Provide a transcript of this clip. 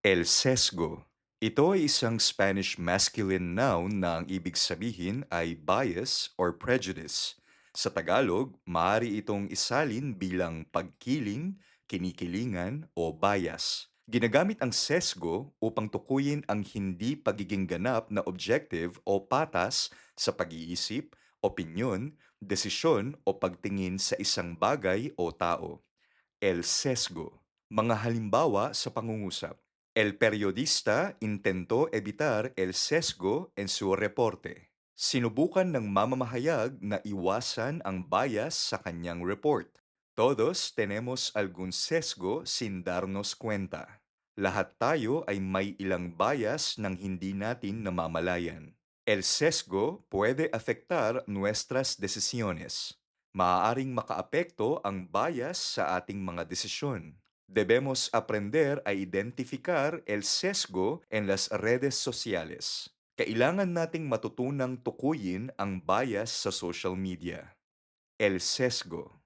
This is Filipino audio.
El sesgo. Ito ay isang Spanish masculine noun na ang ibig sabihin ay bias or prejudice. Sa Tagalog, maaari itong isalin bilang pagkiling, kinikilingan o bias. Ginagamit ang sesgo upang tukuyin ang hindi pagiging ganap na objective o patas sa pag-iisip, opinyon, desisyon o pagtingin sa isang bagay o tao. El sesgo. Mga halimbawa sa pangungusap. El periodista intentó evitar el sesgo en su reporte. Sinubukan ng mamamahayag na iwasan ang bias sa kanyang report. Todos tenemos algún sesgo sin darnos cuenta. Lahat tayo ay may ilang bias nang hindi natin namamalayan. El sesgo puede afectar nuestras decisiones. Maaaring makaapekto ang bias sa ating mga desisyon. Debemos aprender a identificar el sesgo en las redes sociales. Kailangan nating matutunang tukuyin ang bias sa social media. El sesgo.